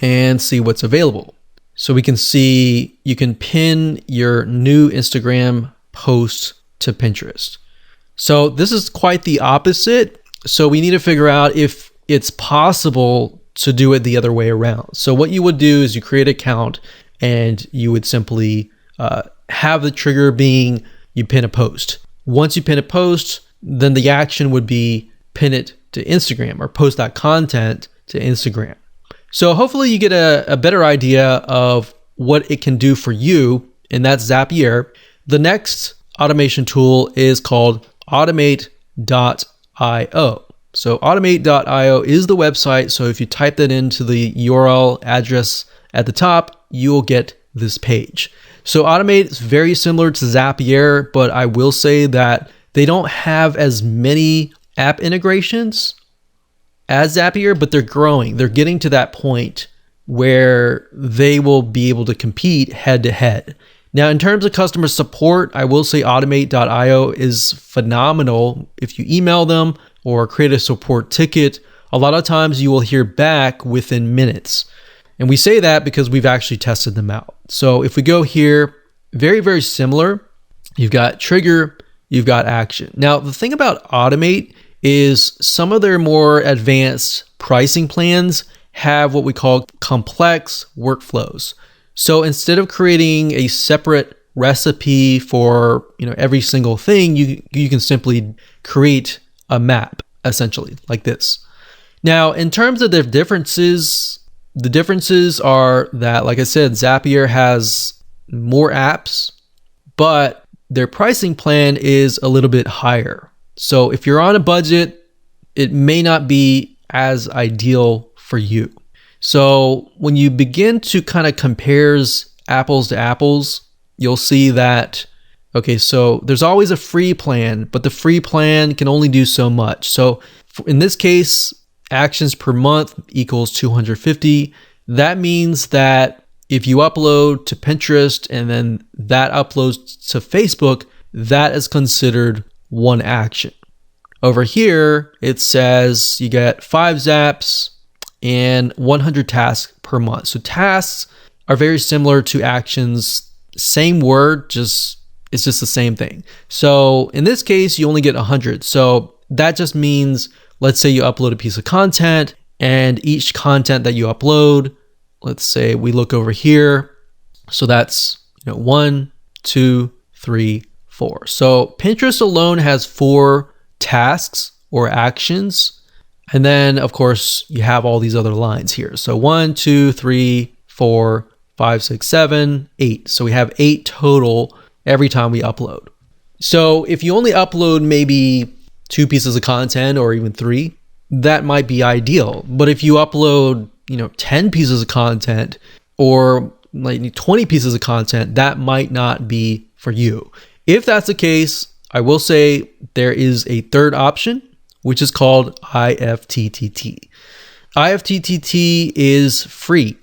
And see what's available. So we can see you can pin your new Instagram post to Pinterest. So this is quite the opposite. So we need to figure out if it's possible to do it the other way around. So what you would do is you create an account and you would simply have the trigger being you pin a post. Once you pin a post, then the action would be pin it to Instagram or post that content to Instagram. So hopefully you get a better idea of what it can do for you, and that's Zapier. The next automation tool is called Automate.io. So Automate.io is the website. So if you type that into the URL address at the top, you'll get this page. So Automate is very similar to Zapier, but I will say that they don't have as many app integrations as Zapier, but they're growing. They're getting to that point where they will be able to compete head to head. Now, in terms of customer support, I will say Automate.io is phenomenal. If you email them or create a support ticket, a lot of times you will hear back within minutes. And we say that because we've actually tested them out. So if we go here, very, very similar. You've got trigger, you've got action. Now, the thing about Automate is some of their more advanced pricing plans have what we call complex workflows. So instead of creating a separate recipe for every single thing, you can simply create a map essentially like this. Now, in terms of the differences are that, like I said, Zapier has more apps, but their pricing plan is a little bit higher. So if you're on a budget, it may not be as ideal for you. So when you begin to kind of compares apples to apples, you'll see that, okay, so there's always a free plan, but the free plan can only do so much. So in this case, actions per month equals 250. That means that if you upload to Pinterest and then that uploads to Facebook, that is considered one action. Over here, it says you get 5 zaps and 100 tasks per month. So tasks are very similar to actions, same word, it's just the same thing. So in this case, you only get 100. So that just means, let's say you upload a piece of content, and each content that you upload, let's say we look over here. So that's 1, 2, 3, 4. So Pinterest alone has 4 tasks or actions. And then of course you have all these other lines here. So 1, 2, 3, 4, 5, 6, 7, 8. So we have 8 total every time we upload. So if you only upload maybe 2 pieces of content or even 3, that might be ideal. But if you upload, 10 pieces of content or like 20 pieces of content, that might not be for you. If that's the case, I will say there is a third option, which is called IFTTT. IFTTT is free,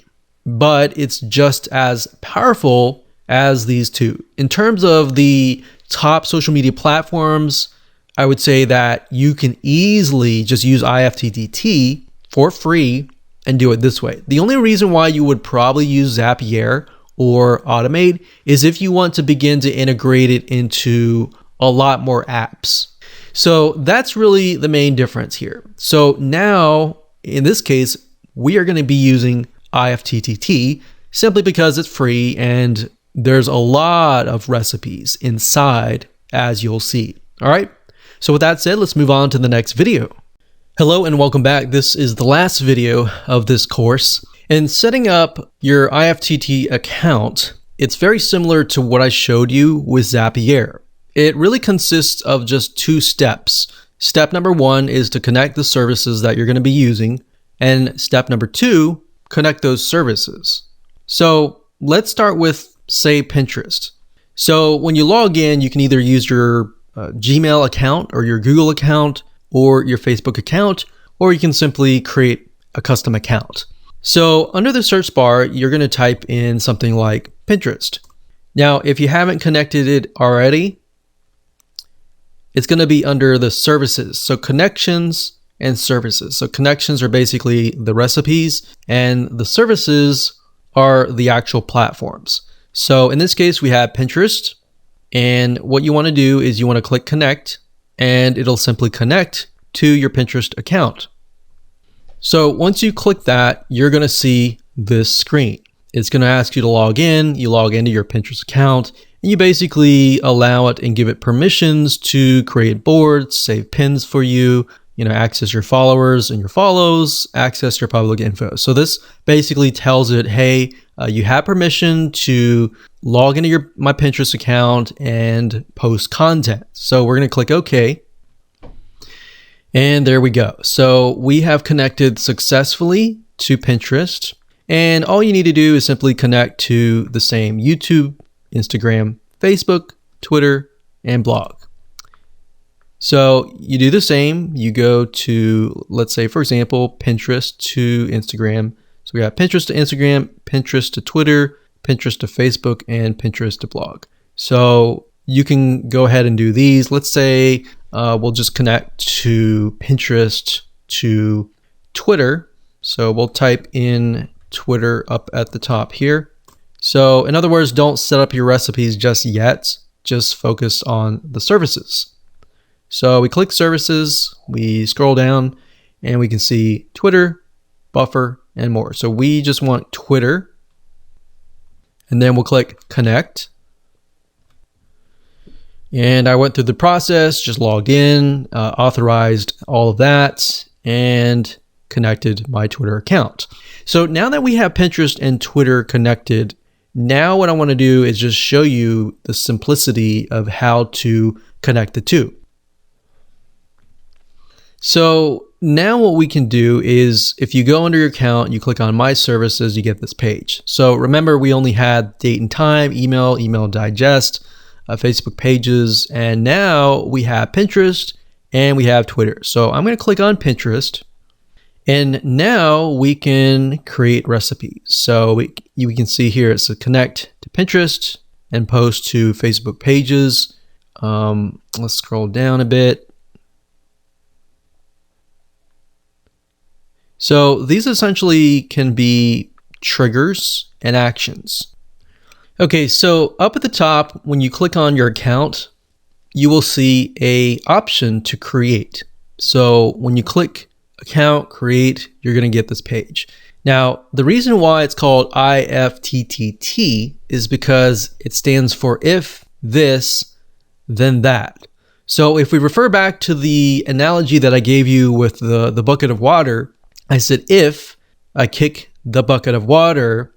but it's just as powerful as these two. In terms of the top social media platforms, I would say that you can easily just use IFTTT for free and do it this way. The only reason why you would probably use Zapier or Automate is if you want to begin to integrate it into a lot more apps. So that's really the main difference here. So now, in this case, we are going to be using IFTTT simply because it's free and there's a lot of recipes inside, as you'll see. All right. So with that said, let's move on to the next video. Hello and welcome back. This is the last video of this course. In setting up your IFTTT account, it's very similar to what I showed you with Zapier. It really consists of just 2 steps. Step number 1 is to connect the services that you're going to be using. And step number 2, connect those services. So let's start with, say, Pinterest. So when you log in, you can either use your Gmail account or your Google account or your Facebook account, or you can simply create a custom account. So under the search bar, you're going to type in something like Pinterest. Now, if you haven't connected it already, it's going to be under the services. So connections and services. So connections are basically the recipes and the services are the actual platforms. So in this case, we have Pinterest, and what you want to do is you want to click connect and it'll simply connect to your Pinterest account. So once you click that, you're going to see this screen. It's going to ask you to log in. You log into your Pinterest account and you basically allow it and give it permissions to create boards, save pins for you, access your followers and your follows, access your public info. So this basically tells it, hey, you have permission to log into my Pinterest account and post content. So we're going to click OK. And there we go. So we have connected successfully to Pinterest. And all you need to do is simply connect to the same YouTube, Instagram, Facebook, Twitter, and blog. So you do the same. You go to, let's say, for example, Pinterest to Instagram. So we have Pinterest to Instagram, Pinterest to Twitter, Pinterest to Facebook, and Pinterest to blog. So you can go ahead and do these. Let's say we'll just connect to Pinterest to Twitter. So we'll type in Twitter up at the top here. So in other words, don't set up your recipes just yet. Just focus on the services. So we click services, we scroll down, and we can see Twitter, Buffer, and more. So we just want Twitter, and then we'll click connect. And I went through the process, just logged in, authorized all of that, and connected my Twitter account. So now that we have Pinterest and Twitter connected, Now what I want to do is just show you the simplicity of how to connect the two. So now what we can do is if you go under your account, you click on My Services, you get this page. So remember, we only had date and time, email digest, Facebook pages, and now we have Pinterest and we have Twitter. So I'm going to click on Pinterest, and now we can create recipes. So we can see here it's a connect to Pinterest and post to Facebook pages. Let's scroll down a bit. So these essentially can be triggers and actions. Okay, so up at the top, when you click on your account, you will see an option to create. So when you click account, create, you're going to get this page. Now, the reason why it's called IFTTT is because it stands for if this, then that. So if we refer back to the analogy that I gave you with the bucket of water, I said, if I kick the bucket of water,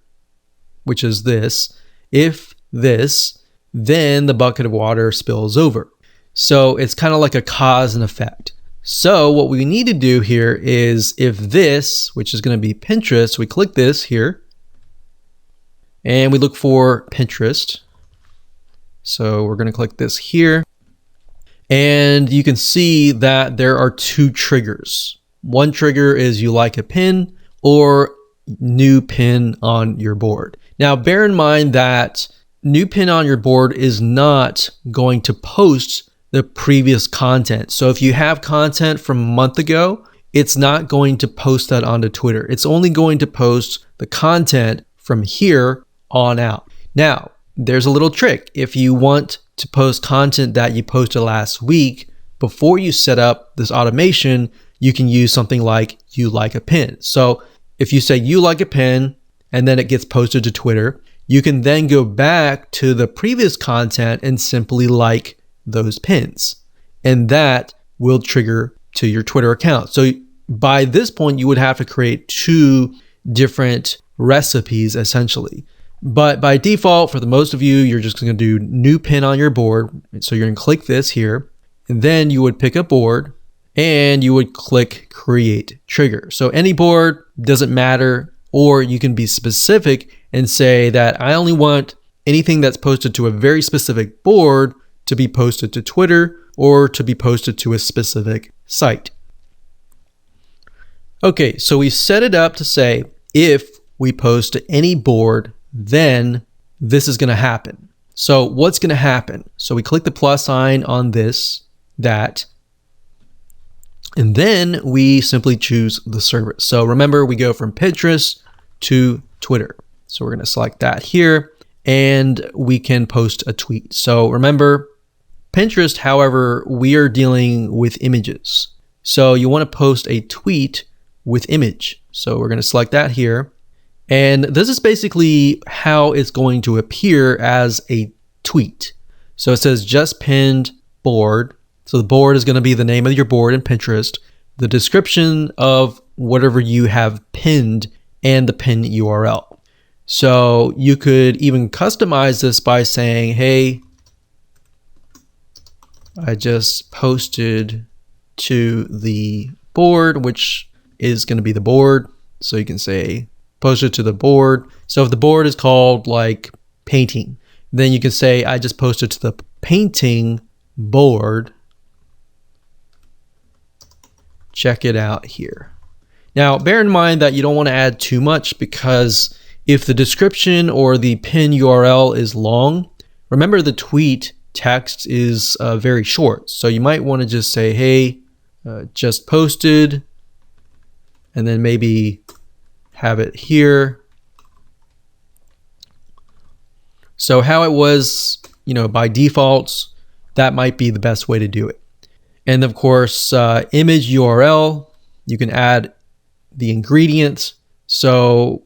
which is this, if this, then the bucket of water spills over. So it's kind of like a cause and effect. So what we need to do here is if this, which is going to be Pinterest, we click this here and we look for Pinterest. So we're going to click this here and you can see that there are two triggers. One trigger is you like a pin or new pin on your board. Now, bear in mind that new pin on your board is not going to post the previous content. So if you have content from a month ago, it's not going to post that onto Twitter. It's only going to post the content from here on out. Now, there's a little trick. If you want to post content that you posted last week, before you set up this automation, you can use something like you like a pin. So if you say you like a pin and then it gets posted to Twitter, you can then go back to the previous content and simply like those pins. And that will trigger to your Twitter account. So by this point, you would have to create two different recipes essentially. But by default, for the most of you, you're just going to do new pin on your board. So you're going to click this here, and then you would pick a board and you would click create trigger. So any board doesn't matter, or you can be specific and say that I only want anything that's posted to a very specific board to be posted to Twitter or to be posted to a specific site. Okay, so we set it up to say if we post to any board, then this is going to happen. So what's going to happen? So we click the plus sign on this, that, and then we simply choose the service. So remember, we go from Pinterest to Twitter. So we're going to select that here and we can post a tweet. So remember, Pinterest, however, we are dealing with images. So you want to post a tweet with image. So we're going to select that here. And this is basically how it's going to appear as a tweet. So it says just pinned board. So the board is going to be the name of your board in Pinterest, the description of whatever you have pinned, and the pin URL. So you could even customize this by saying, hey, I just posted to the board, which is going to be the board. So you can say posted to the board. So if the board is called like painting, then you can say I just posted to the painting board. Check it out here. Now, bear in mind that you don't want to add too much, because if the description or the pin URL is long, remember the tweet text is very short. So you might want to just say, hey, just posted, and then maybe have it here. So how it was, by default, that might be the best way to do it. And of course, image URL, you can add the ingredients. So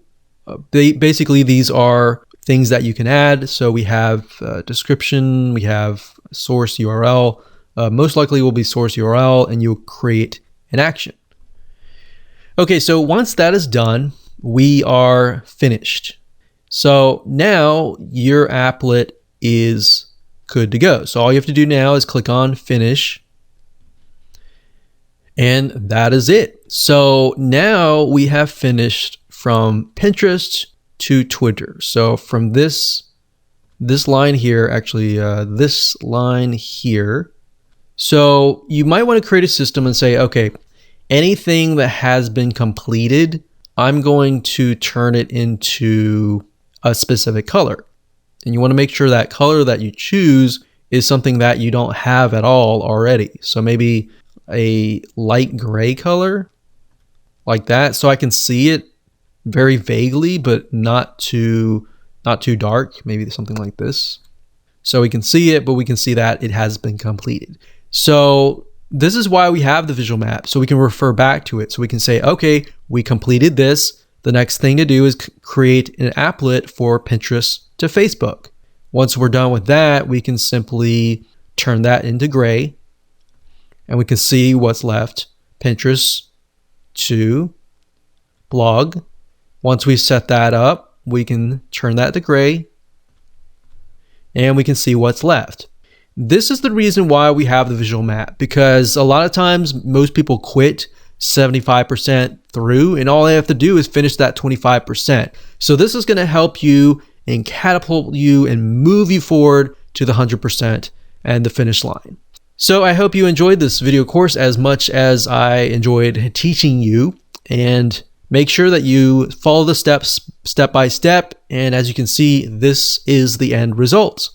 basically these are things that you can add. So we have description, we have source URL, most likely will be source URL, and you'll create an action. Okay, so once that is done, we are finished. So now your applet is good to go. So all you have to do now is click on finish. And that is it. So now we have finished from Pinterest to Twitter. So from this line here, actually this line here. So you might want to create a system and say, okay, anything that has been completed, I'm going to turn it into a specific color. And you want to make sure that color that you choose is something that you don't have at all already. So maybe a light gray color like that, so I can see it very vaguely, but not too dark. Maybe something like this, so we can see it, but we can see that it has been completed. So this is why we have the visual map, so we can refer back to it. So we can say, okay, we completed this. The next thing to do is create an applet for Pinterest to Facebook. Once we're done with that, we can simply turn that into gray, and we can see what's left. Pinterest to blog. Once we set that up, we can turn that to gray, and we can see what's left. This is the reason why we have the visual map, because a lot of times most people quit 75% through, and all they have to do is finish that 25%. So this is going to help you and catapult you and move you forward to the 100% and the finish line. So I hope you enjoyed this video course as much as I enjoyed teaching you, and make sure that you follow the steps step by step. And as you can see, this is the end results.